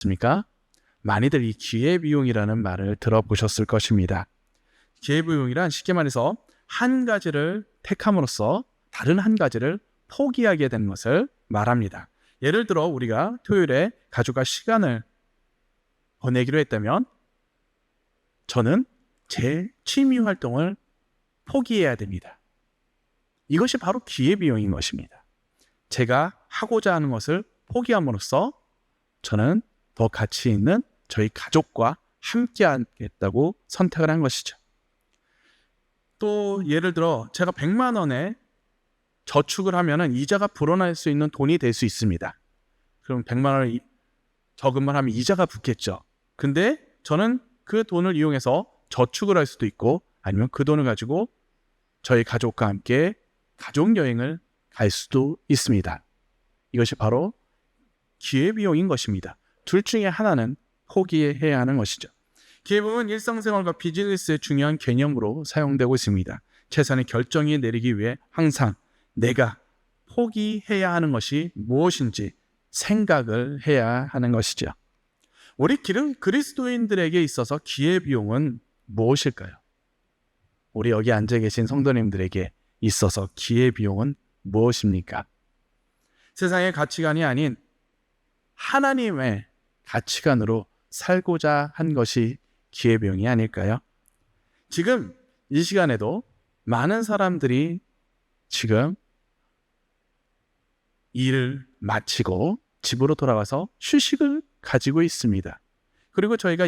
습니까? 많이들 이 기회비용이라는 말을 들어보셨을 것입니다. 기회비용이란 쉽게 말해서 한 가지를 택함으로써 다른 한 가지를 포기하게 되는 것을 말합니다. 예를 들어 우리가 토요일에 가족과 시간을 보내기로 했다면 저는 제 취미 활동을 포기해야 됩니다. 이것이 바로 기회비용인 것입니다. 제가 하고자 하는 것을 포기함으로써 저는 더 가치 있는 저희 가족과 함께 하겠다고 선택을 한 것이죠. 또 예를 들어 제가 100만 원에 저축을 하면 이자가 불어날 수 있는 돈이 될 수 있습니다. 그럼 100만 원을 저금을 하면 이자가 붙겠죠. 근데 저는 그 돈을 이용해서 저축을 할 수도 있고 아니면 그 돈을 가지고 저희 가족과 함께 가족여행을 갈 수도 있습니다. 이것이 바로 기회비용인 것입니다. 둘 중에 하나는 포기해야 하는 것이죠. 기회비용은 일상생활과 비즈니스의 중요한 개념으로 사용되고 있습니다. 최선의 결정이 내리기 위해 항상 내가 포기해야 하는 것이 무엇인지 생각을 해야 하는 것이죠. 우리 그리스도인들에게 있어서 기회비용은 무엇일까요? 우리 여기 앉아 계신 성도님들에게 있어서 기회비용은 무엇입니까? 세상의 가치관이 아닌 하나님의 가치관으로 살고자 한 것이 기회비용이 아닐까요? 지금 이 시간에도 많은 사람들이 지금 일을 마치고 집으로 돌아와서 휴식을 가지고 있습니다. 그리고 저희가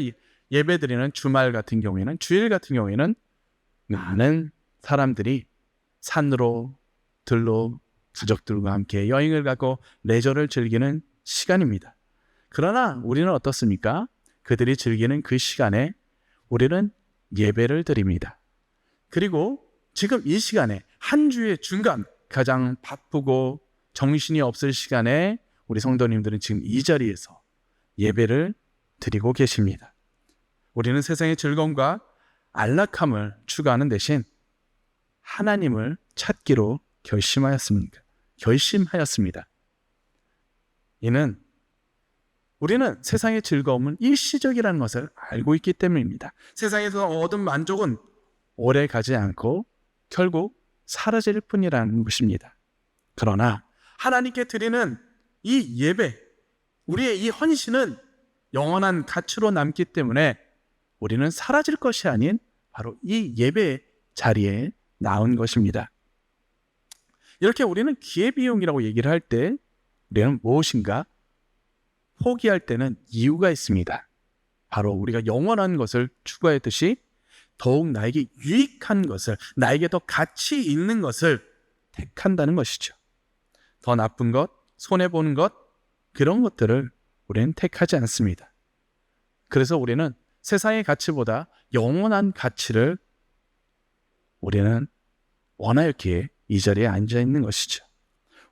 예배드리는 주말 같은 경우에는, 주일 같은 경우에는 많은 사람들이 산으로 들로 가족들과 함께 여행을 가고 레저를 즐기는 시간입니다. 그러나 우리는 어떻습니까? 그들이 즐기는 그 시간에 우리는 예배를 드립니다. 그리고 지금 이 시간에 한 주의 중간 가장 바쁘고 정신이 없을 시간에 우리 성도님들은 지금 이 자리에서 예배를 드리고 계십니다. 우리는 세상의 즐거움과 안락함을 추구하는 대신 하나님을 찾기로 결심하였습니다. 이는 우리는 세상의 즐거움은 일시적이라는 것을 알고 있기 때문입니다. 세상에서 얻은 만족은 오래 가지 않고 결국 사라질 뿐이라는 것입니다. 그러나 하나님께 드리는 이 예배, 우리의 이 헌신은 영원한 가치로 남기 때문에 우리는 사라질 것이 아닌 바로 이 예배 자리에 나온 것입니다. 이렇게 우리는 기회비용이라고 얘기를 할 때 우리는 무엇인가 포기할 때는 이유가 있습니다. 바로 우리가 영원한 것을 추구하듯이 더욱 나에게 유익한 것을, 나에게 더 가치 있는 것을 택한다는 것이죠. 더 나쁜 것, 손해보는 것, 그런 것들을 우리는 택하지 않습니다. 그래서 우리는 세상의 가치보다 영원한 가치를 우리는 원하였기에 이 자리에 앉아 있는 것이죠.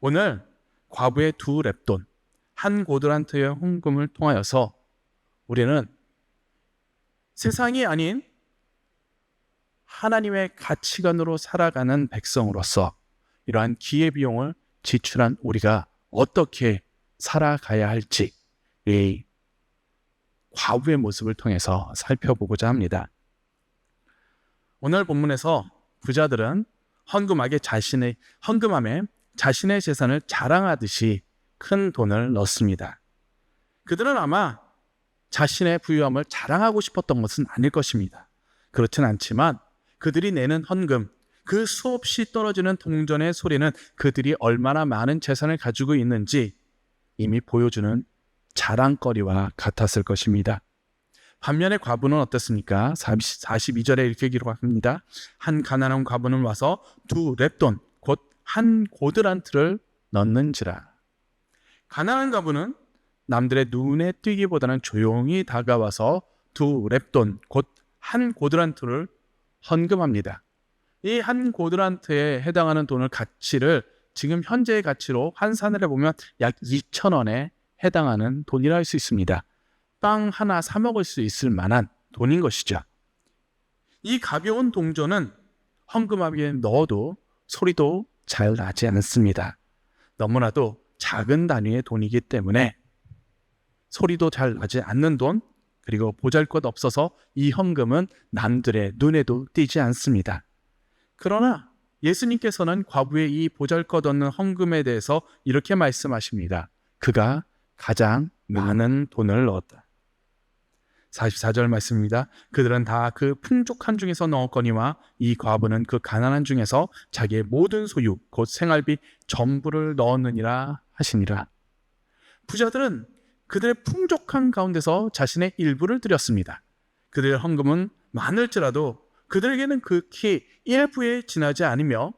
오늘 과부의 2렙돈, 한 고드란트의 헌금을 통하여서 우리는 세상이 아닌 하나님의 가치관으로 살아가는 백성으로서 이러한 기회비용을 지출한 우리가 어떻게 살아가야 할지 이 과부의 모습을 통해서 살펴보고자 합니다. 오늘 본문에서 부자들은 헌금함에 자신의 재산을 자랑하듯이 큰 돈을 넣습니다. 그들은 아마 자신의 부유함을 자랑하고 싶었던 것은 아닐 것입니다. 그렇진 않지만 그들이 내는 헌금, 그 수없이 떨어지는 동전의 소리는 그들이 얼마나 많은 재산을 가지고 있는지 이미 보여주는 자랑거리와 같았을 것입니다. 반면에 과부는 어떻습니까? 42절에 이렇게 기록합니다. 한 가난한 과부는 와서 2렙돈, 곧 한 고드란트를 넣는지라. 가난한 과부는 남들의 눈에 띄기보다는 조용히 다가와서 2렙돈, 곧 한 고드란트를 헌금합니다. 이 한 고드란트에 해당하는 돈을 가치를 지금 현재의 가치로 환산을 해보면 약 2,000원에 해당하는 돈이라 할 수 있습니다. 빵 하나 사 먹을 수 있을 만한 돈인 것이죠. 이 가벼운 동전은 헌금함에 넣어도 소리도 잘 나지 않습니다. 너무나도 작은 단위의 돈이기 때문에 소리도 잘 나지 않는 돈, 그리고 보잘것없어서 이 헌금은 남들의 눈에도 띄지 않습니다. 그러나 예수님께서는 과부의 이 보잘것없는 헌금에 대해서 이렇게 말씀하십니다. 그가 가장 많은 돈을 넣었다. 44절 말씀입니다. 그들은 다 그 풍족한 중에서 넣었거니와 이 과부는 그 가난한 중에서 자기의 모든 소유 곧 생활비 전부를 넣었느니라 하시니라. 부자들은 그들의 풍족한 가운데서 자신의 일부를 드렸습니다. 그들의 헌금은 많을지라도 그들에게는 극히 일부에 지나지 않으며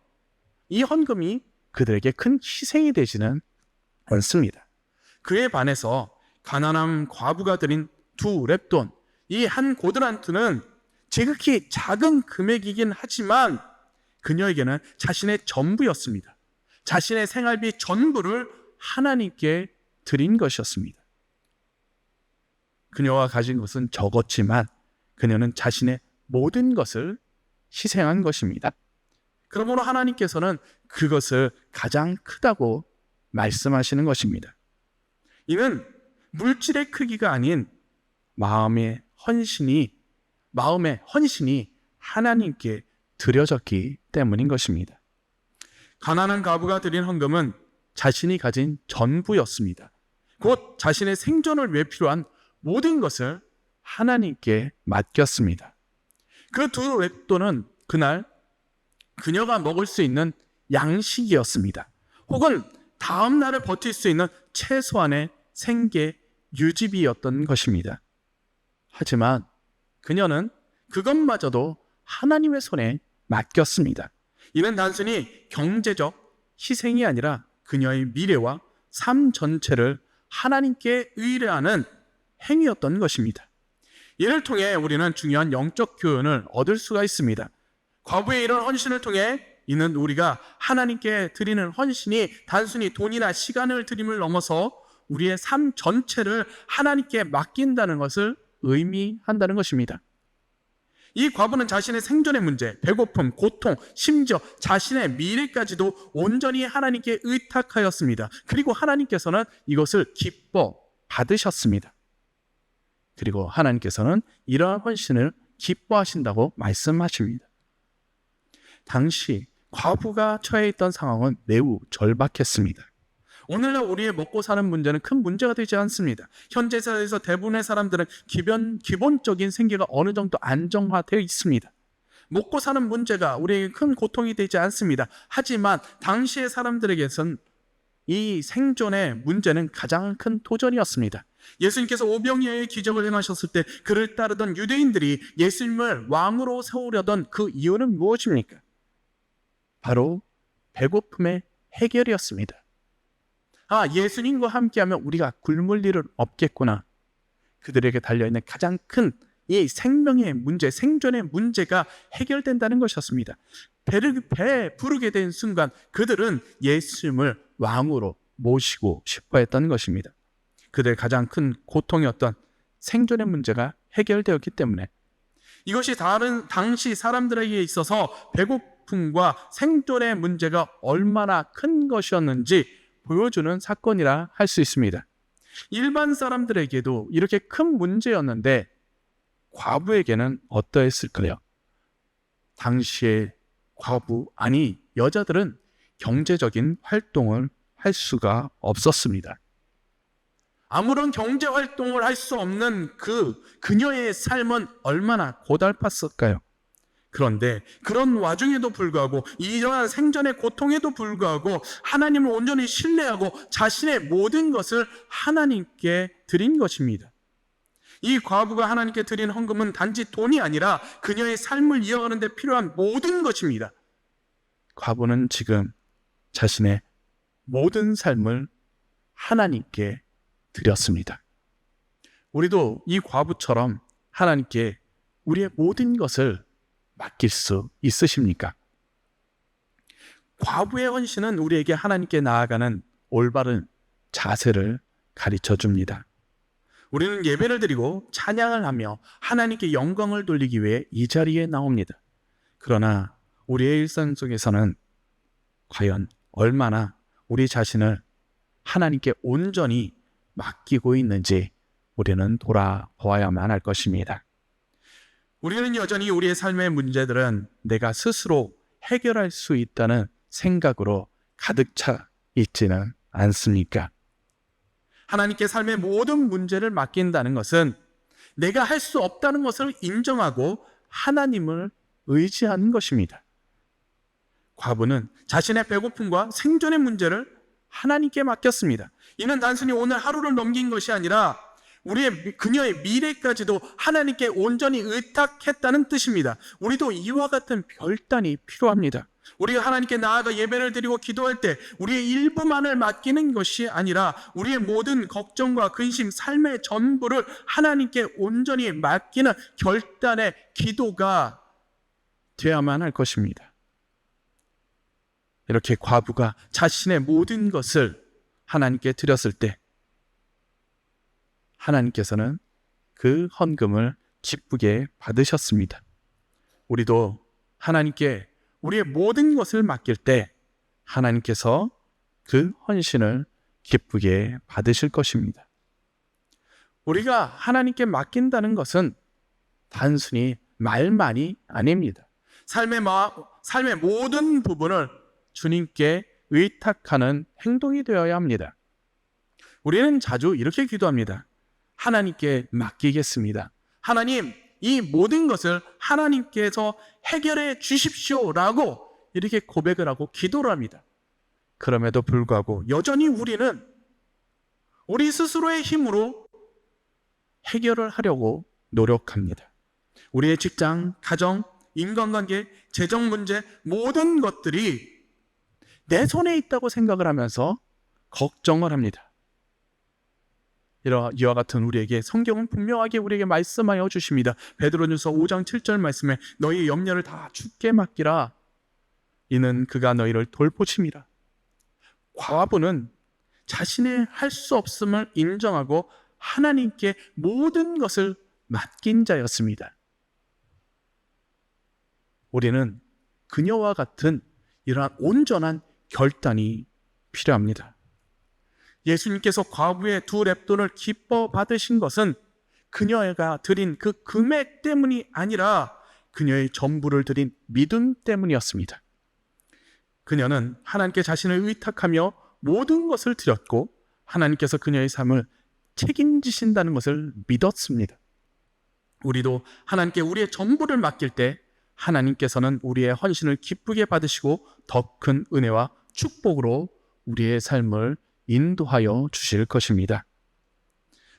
이 헌금이 그들에게 큰 희생이 되지는 않습니다. 그에 반해서 가난한 과부가 드린 2렙돈, 이 한 고드란트는 지극히 작은 금액이긴 하지만 그녀에게는 자신의 전부였습니다. 자신의 생활비 전부를 하나님께 드린 것이었습니다. 그녀가 가진 것은 적었지만 그녀는 자신의 모든 것을 희생한 것입니다. 그러므로 하나님께서는 그것을 가장 크다고 말씀하시는 것입니다. 이는 물질의 크기가 아닌 마음의 헌신이 하나님께 드려졌기 때문인 것입니다. 가난한 과부가 드린 헌금은 자신이 가진 전부였습니다. 곧 자신의 생존을 위해 필요한 모든 것을 하나님께 맡겼습니다. 그 2렙돈은 그날 그녀가 먹을 수 있는 양식이었습니다. 혹은 다음 날을 버틸 수 있는 최소한의 생계 유지비였던 것입니다. 하지만 그녀는 그것마저도 하나님의 손에 맡겼습니다. 이는 단순히 경제적 희생이 아니라 그녀의 미래와 삶 전체를 하나님께 의뢰하는 행위였던 것입니다. 이를 통해 우리는 중요한 영적 교훈을 얻을 수가 있습니다. 과부의 이런 헌신을 통해 이는 우리가 하나님께 드리는 헌신이 단순히 돈이나 시간을 드림을 넘어서 우리의 삶 전체를 하나님께 맡긴다는 것을 의미한다는 것입니다. 이 과부는 자신의 생존의 문제, 배고픔, 고통, 심지어 자신의 미래까지도 온전히 하나님께 의탁하였습니다. 그리고 하나님께서는 이것을 기뻐 받으셨습니다. 그리고 하나님께서는 이러한 헌신을 기뻐하신다고 말씀하십니다. 당시 과부가 처해 있던 상황은 매우 절박했습니다. 오늘날 우리의 먹고 사는 문제는 큰 문제가 되지 않습니다. 현재 사회에서 대부분의 사람들은 기본적인 생계가 어느 정도 안정화되어 있습니다. 먹고 사는 문제가 우리에게 큰 고통이 되지 않습니다. 하지만 당시의 사람들에게선 이 생존의 문제는 가장 큰 도전이었습니다. 예수님께서 오병이어의 기적을 행하셨을 때 그를 따르던 유대인들이 예수님을 왕으로 세우려던 그 이유는 무엇입니까? 바로 배고픔의 해결이었습니다. 예수님과 함께하면 우리가 굶을 일은 없겠구나. 그들에게 달려있는 가장 큰 이 생명의 문제, 생존의 문제가 해결된다는 것이었습니다. 배 부르게 된 순간 그들은 예수님을 왕으로 모시고 싶어 했던 것입니다. 그들의 가장 큰 고통이었던 생존의 문제가 해결되었기 때문에 이것이 당시 사람들에게 있어서 배고픔과 생존의 문제가 얼마나 큰 것이었는지 보여주는 사건이라 할 수 있습니다. 일반 사람들에게도 이렇게 큰 문제였는데 과부에게는 어떠했을까요? 당시의 여자들은 경제적인 활동을 할 수가 없었습니다. 아무런 경제 활동을 할 수 없는 그녀의 삶은 얼마나 고달팠을까요? 그런데 그런 와중에도 불구하고 이러한 생존의 고통에도 불구하고 하나님을 온전히 신뢰하고 자신의 모든 것을 하나님께 드린 것입니다. 이 과부가 하나님께 드린 헌금은 단지 돈이 아니라 그녀의 삶을 이어가는 데 필요한 모든 것입니다. 과부는 지금 자신의 모든 삶을 하나님께 드렸습니다. 우리도 이 과부처럼 하나님께 우리의 모든 것을 맡길 수 있으십니까? 과부의 헌신은 우리에게 하나님께 나아가는 올바른 자세를 가르쳐 줍니다. 우리는 예배를 드리고 찬양을 하며 하나님께 영광을 돌리기 위해 이 자리에 나옵니다. 그러나 우리의 일상 속에서는 과연 얼마나 우리 자신을 하나님께 온전히 맡기고 있는지 우리는 돌아보아야만 할 것입니다. 우리는 여전히 우리의 삶의 문제들은 내가 스스로 해결할 수 있다는 생각으로 가득 차 있지는 않습니까? 하나님께 삶의 모든 문제를 맡긴다는 것은 내가 할 수 없다는 것을 인정하고 하나님을 의지하는 것입니다. 과부는 자신의 배고픔과 생존의 문제를 하나님께 맡겼습니다. 이는 단순히 오늘 하루를 넘긴 것이 아니라 그녀의 미래까지도 하나님께 온전히 의탁했다는 뜻입니다. 우리도 이와 같은 결단이 필요합니다. 우리가 하나님께 나아가 예배를 드리고 기도할 때 우리의 일부만을 맡기는 것이 아니라 우리의 모든 걱정과 근심, 삶의 전부를 하나님께 온전히 맡기는 결단의 기도가 되어야만 할 것입니다. 이렇게 과부가 자신의 모든 것을 하나님께 드렸을 때 하나님께서는 그 헌금을 기쁘게 받으셨습니다. 우리도 하나님께 우리의 모든 것을 맡길 때 하나님께서 그 헌신을 기쁘게 받으실 것입니다. 우리가 하나님께 맡긴다는 것은 단순히 말만이 아닙니다. 삶의 모든 부분을 주님께 의탁하는 행동이 되어야 합니다. 우리는 자주 이렇게 기도합니다. 하나님께 맡기겠습니다. 하나님, 이 모든 것을 하나님께서 해결해 주십시오라고 이렇게 고백을 하고 기도를 합니다. 그럼에도 불구하고 여전히 우리는 우리 스스로의 힘으로 해결을 하려고 노력합니다. 우리의 직장, 가정, 인간관계, 재정 문제 모든 것들이 내 손에 있다고 생각을 하면서 걱정을 합니다. 이와 같은 우리에게 성경은 분명하게 우리에게 말씀하여 주십니다. 베드로전서 5장 7절 말씀에 너희의 염려를 다 주께 맡기라. 이는 그가 너희를 돌보심이라. 과부는 자신의 할 수 없음을 인정하고 하나님께 모든 것을 맡긴 자였습니다. 우리는 그녀와 같은 이러한 온전한 결단이 필요합니다. 예수님께서 과부의 2렙돈을 기뻐 받으신 것은 그녀가 드린 그 금액 때문이 아니라 그녀의 전부를 드린 믿음 때문이었습니다. 그녀는 하나님께 자신을 의탁하며 모든 것을 드렸고 하나님께서 그녀의 삶을 책임지신다는 것을 믿었습니다. 우리도 하나님께 우리의 전부를 맡길 때 하나님께서는 우리의 헌신을 기쁘게 받으시고 더 큰 은혜와 축복으로 우리의 삶을 인도하여 주실 것입니다.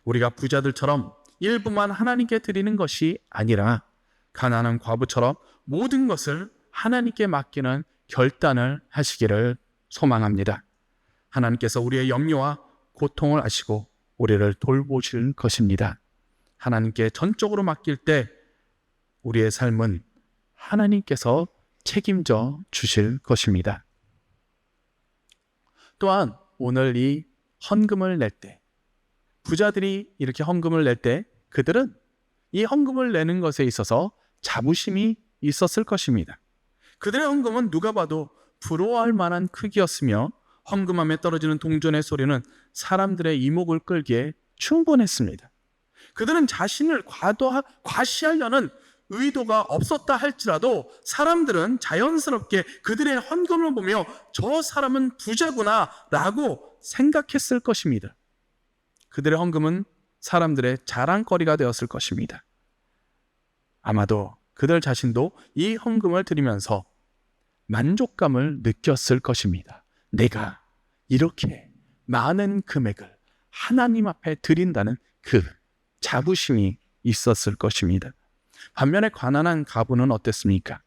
우리가 부자들처럼 일부만 하나님께 드리는 것이 아니라 가난한 과부처럼 모든 것을 하나님께 맡기는 결단을 하시기를 소망합니다. 하나님께서 우리의 염려와 고통을 아시고 우리를 돌보실 것입니다. 하나님께 전적으로 맡길 때 우리의 삶은 하나님께서 책임져 주실 것입니다. 또한 오늘 이 헌금을 낼 때, 부자들이 이렇게 헌금을 낼 때 그들은 이 헌금을 내는 것에 있어서 자부심이 있었을 것입니다. 그들의 헌금은 누가 봐도 부러워할 만한 크기였으며 헌금함에 떨어지는 동전의 소리는 사람들의 이목을 끌기에 충분했습니다. 그들은 자신을 과시하려는 의도가 없었다 할지라도 사람들은 자연스럽게 그들의 헌금을 보며 저 사람은 부자구나 라고 생각했을 것입니다. 그들의 헌금은 사람들의 자랑거리가 되었을 것입니다. 아마도 그들 자신도 이 헌금을 드리면서 만족감을 느꼈을 것입니다. 내가 이렇게 많은 금액을 하나님 앞에 드린다는 그 자부심이 있었을 것입니다. 반면에 가난한 과부는 어땠습니까?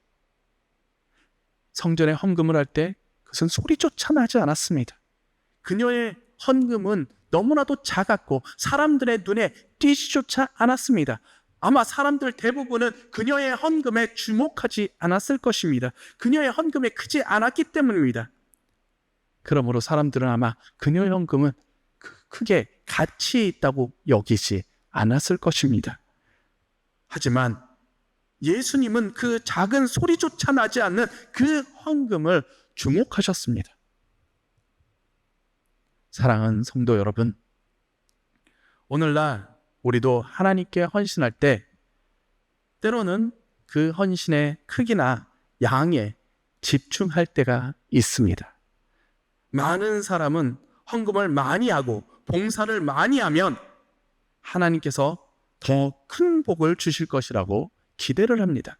성전에 헌금을 할 때 그것은 소리조차 나지 않았습니다. 그녀의 헌금은 너무나도 작았고 사람들의 눈에 띄지조차 않았습니다. 아마 사람들 대부분은 그녀의 헌금에 주목하지 않았을 것입니다. 그녀의 헌금이 크지 않았기 때문입니다. 그러므로 사람들은 아마 그녀의 헌금은 크게 가치 있다고 여기지 않았을 것입니다. 하지만 예수님은 그 작은 소리조차 나지 않는 그 헌금을 주목하셨습니다. 사랑하는 성도 여러분, 오늘날 우리도 하나님께 헌신할 때 때로는 그 헌신의 크기나 양에 집중할 때가 있습니다. 많은 사람은 헌금을 많이 하고 봉사를 많이 하면 하나님께서 더 큰 복을 주실 것이라고 기대를 합니다.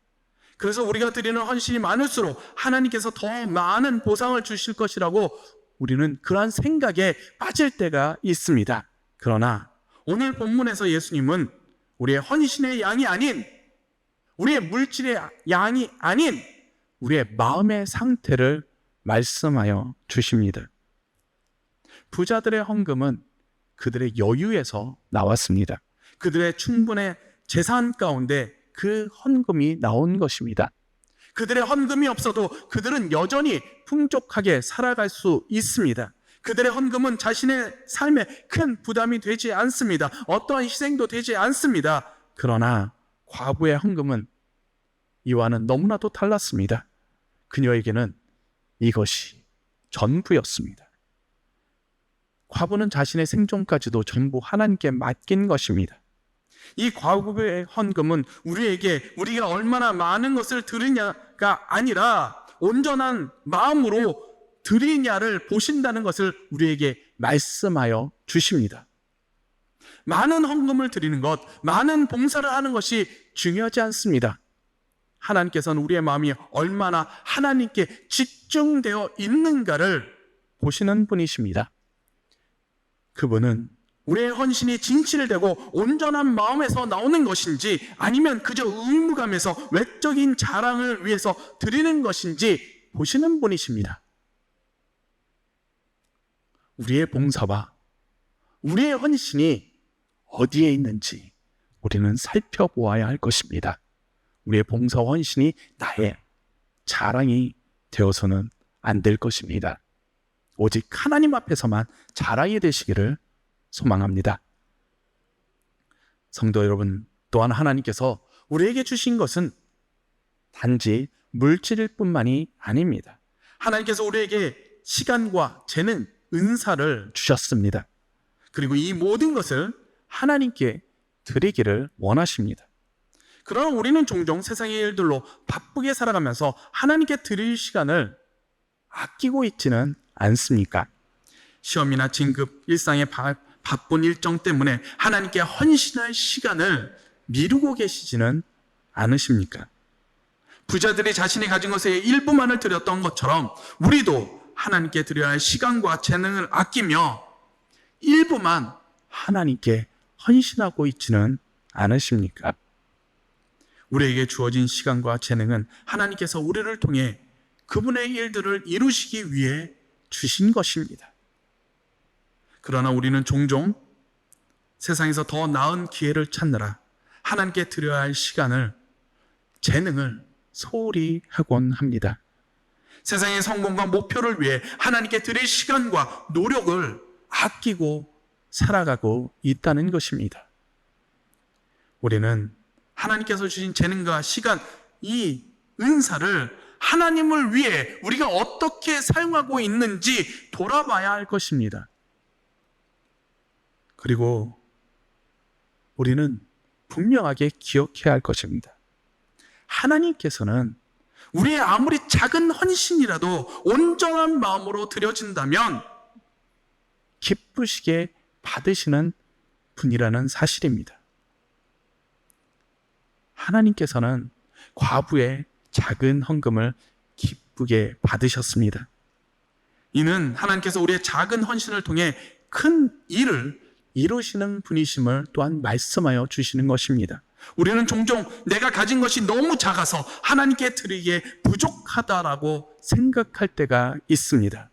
그래서 우리가 드리는 헌신이 많을수록 하나님께서 더 많은 보상을 주실 것이라고 우리는 그러한 생각에 빠질 때가 있습니다. 그러나 오늘 본문에서 예수님은 우리의 헌신의 양이 아닌, 우리의 물질의 양이 아닌 우리의 마음의 상태를 말씀하여 주십니다. 부자들의 헌금은 그들의 여유에서 나왔습니다. 그들의 충분의 재산 가운데 그 헌금이 나온 것입니다. 그들의 헌금이 없어도 그들은 여전히 풍족하게 살아갈 수 있습니다. 그들의 헌금은 자신의 삶에 큰 부담이 되지 않습니다. 어떠한 희생도 되지 않습니다. 그러나 과부의 헌금은 이와는 너무나도 달랐습니다. 그녀에게는 이것이 전부였습니다. 과부는 자신의 생존까지도 전부 하나님께 맡긴 것입니다. 이 과부의 헌금은 우리가 얼마나 많은 것을 드리냐가 아니라 온전한 마음으로 드리냐를 보신다는 것을 우리에게 말씀하여 주십니다. 많은 헌금을 드리는 것, 많은 봉사를 하는 것이 중요하지 않습니다. 하나님께서는 우리의 마음이 얼마나 하나님께 집중되어 있는가를 보시는 분이십니다. 그분은 우리의 헌신이 진실되고 온전한 마음에서 나오는 것인지 아니면 그저 의무감에서 외적인 자랑을 위해서 드리는 것인지 보시는 분이십니다. 우리의 봉사와 우리의 헌신이 어디에 있는지 우리는 살펴보아야 할 것입니다. 우리의 봉사와 헌신이 나의 자랑이 되어서는 안 될 것입니다. 오직 하나님 앞에서만 자랑이 되시기를 소망합니다. 성도 여러분, 또한 하나님께서 우리에게 주신 것은 단지 물질일 뿐만이 아닙니다. 하나님께서 우리에게 시간과 재능, 은사를 주셨습니다. 그리고 이 모든 것을 하나님께 드리기를 원하십니다. 그러나 우리는 종종 세상의 일들로 바쁘게 살아가면서 하나님께 드릴 시간을 아끼고 있지는 않습니까? 시험이나 진급, 일상의 바쁜 일정 때문에 하나님께 헌신할 시간을 미루고 계시지는 않으십니까? 부자들이 자신이 가진 것의 일부만을 드렸던 것처럼 우리도 하나님께 드려야 할 시간과 재능을 아끼며 일부만 하나님께 헌신하고 있지는 않으십니까? 우리에게 주어진 시간과 재능은 하나님께서 우리를 통해 그분의 일들을 이루시기 위해 주신 것입니다. 그러나 우리는 종종 세상에서 더 나은 기회를 찾느라 하나님께 드려야 할 시간을, 재능을 소홀히 하곤 합니다. 세상의 성공과 목표를 위해 하나님께 드릴 시간과 노력을 아끼고 살아가고 있다는 것입니다. 우리는 하나님께서 주신 재능과 시간, 이 은사를 하나님을 위해 우리가 어떻게 사용하고 있는지 돌아봐야 할 것입니다. 그리고 우리는 분명하게 기억해야 할 것입니다. 하나님께서는 우리의 아무리 작은 헌신이라도 온전한 마음으로 드려진다면 기쁘시게 받으시는 분이라는 사실입니다. 하나님께서는 과부의 작은 헌금을 기쁘게 받으셨습니다. 이는 하나님께서 우리의 작은 헌신을 통해 큰 일을 이루시는 분이심을 또한 말씀하여 주시는 것입니다. 우리는 종종 내가 가진 것이 너무 작아서 하나님께 드리기에 부족하다라고 생각할 때가 있습니다.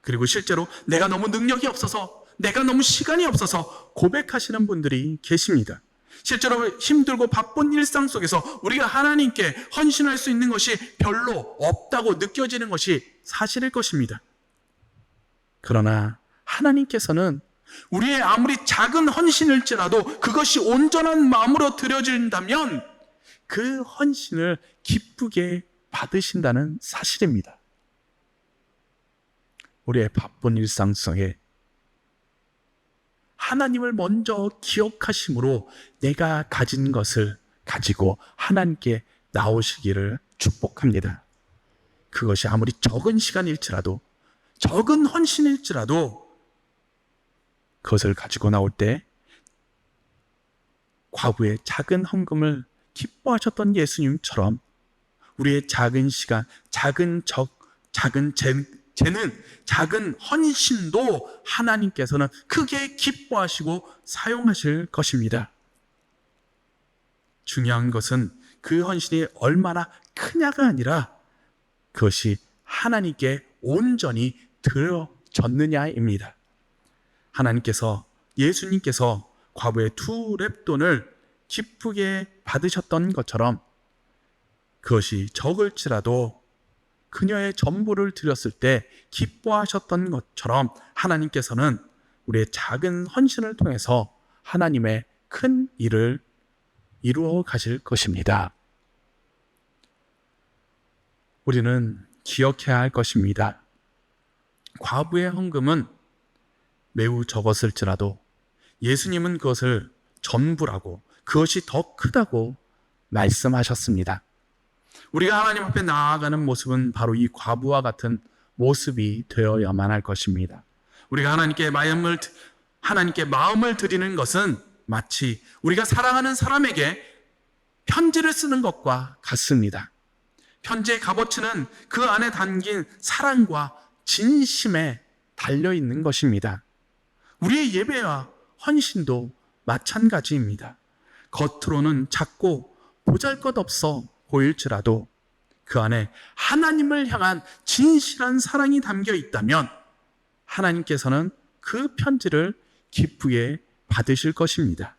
그리고 실제로 내가 너무 능력이 없어서, 내가 너무 시간이 없어서 고백하시는 분들이 계십니다. 실제로 힘들고 바쁜 일상 속에서 우리가 하나님께 헌신할 수 있는 것이 별로 없다고 느껴지는 것이 사실일 것입니다. 그러나 하나님께서는 우리의 아무리 작은 헌신일지라도 그것이 온전한 마음으로 드려진다면 그 헌신을 기쁘게 받으신다는 사실입니다. 우리의 바쁜 일상 속에 하나님을 먼저 기억하심으로 내가 가진 것을 가지고 하나님께 나오시기를 축복합니다. 그것이 아무리 적은 시간일지라도, 적은 헌신일지라도 그것을 가지고 나올 때 과부의 작은 헌금을 기뻐하셨던 예수님처럼 우리의 작은 시간, 작은 재는, 작은 헌신도 하나님께서는 크게 기뻐하시고 사용하실 것입니다. 중요한 것은 그 헌신이 얼마나 크냐가 아니라 그것이 하나님께 온전히 드려졌느냐입니다. 예수님께서 과부의 2렙돈을 기쁘게 받으셨던 것처럼 그것이 적을지라도 그녀의 전부를 드렸을 때 기뻐하셨던 것처럼 하나님께서는 우리의 작은 헌신을 통해서 하나님의 큰 일을 이루어 가실 것입니다. 우리는 기억해야 할 것입니다. 과부의 헌금은 매우 적었을지라도 예수님은 그것을 전부라고, 그것이 더 크다고 말씀하셨습니다. 우리가 하나님 앞에 나아가는 모습은 바로 이 과부와 같은 모습이 되어야만 할 것입니다. 우리가 하나님께 마음을 드리는 것은 마치 우리가 사랑하는 사람에게 편지를 쓰는 것과 같습니다. 편지의 값어치는 그 안에 담긴 사랑과 진심에 달려있는 것입니다. 우리의 예배와 헌신도 마찬가지입니다. 겉으로는 작고 보잘것없어 보일지라도 그 안에 하나님을 향한 진실한 사랑이 담겨 있다면 하나님께서는 그 편지를 기쁘게 받으실 것입니다.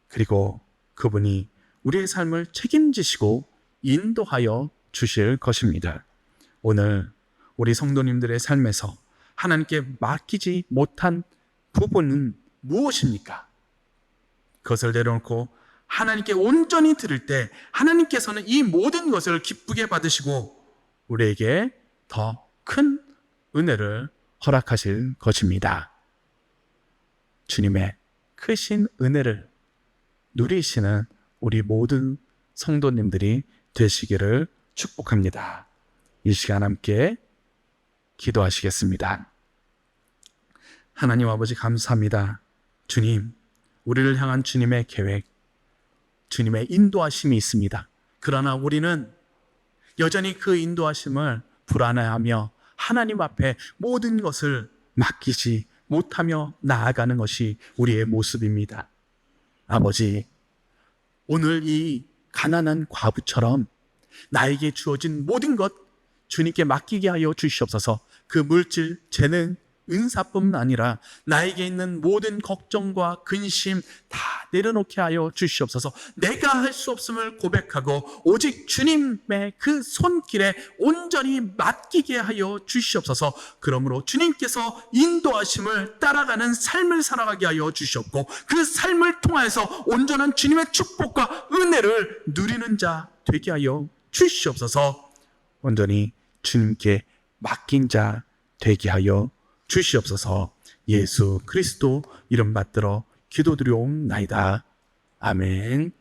그리고 그분이 우리의 삶을 책임지시고 인도하여 주실 것입니다. 오늘 우리 성도님들의 삶에서 하나님께 맡기지 못한 부분은 무엇입니까? 그것을 내려놓고 하나님께 온전히 드릴 때 하나님께서는 이 모든 것을 기쁘게 받으시고 우리에게 더 큰 은혜를 허락하실 것입니다. 주님의 크신 은혜를 누리시는 우리 모든 성도님들이 되시기를 축복합니다. 이 시간 함께 기도하시겠습니다. 하나님 아버지 감사합니다. 주님, 우리를 향한 주님의 계획, 주님의 인도하심이 있습니다. 그러나 우리는 여전히 그 인도하심을 불안해하며 하나님 앞에 모든 것을 맡기지 못하며 나아가는 것이 우리의 모습입니다. 아버지, 오늘 이 가난한 과부처럼 나에게 주어진 모든 것 주님께 맡기게 하여 주시옵소서. 그 물질, 재능, 은사뿐만 아니라 나에게 있는 모든 걱정과 근심 다 내려놓게 하여 주시옵소서. 내가 할 수 없음을 고백하고 오직 주님의 그 손길에 온전히 맡기게 하여 주시옵소서. 그러므로 주님께서 인도하심을 따라가는 삶을 살아가게 하여 주시옵고 그 삶을 통하여서 온전한 주님의 축복과 은혜를 누리는 자 되게 하여 주시옵소서. 온전히 주님께 맡긴 자 되게 하여 주시옵소서. 예수 그리스도 이름 받들어 기도드리옵나이다. 아멘.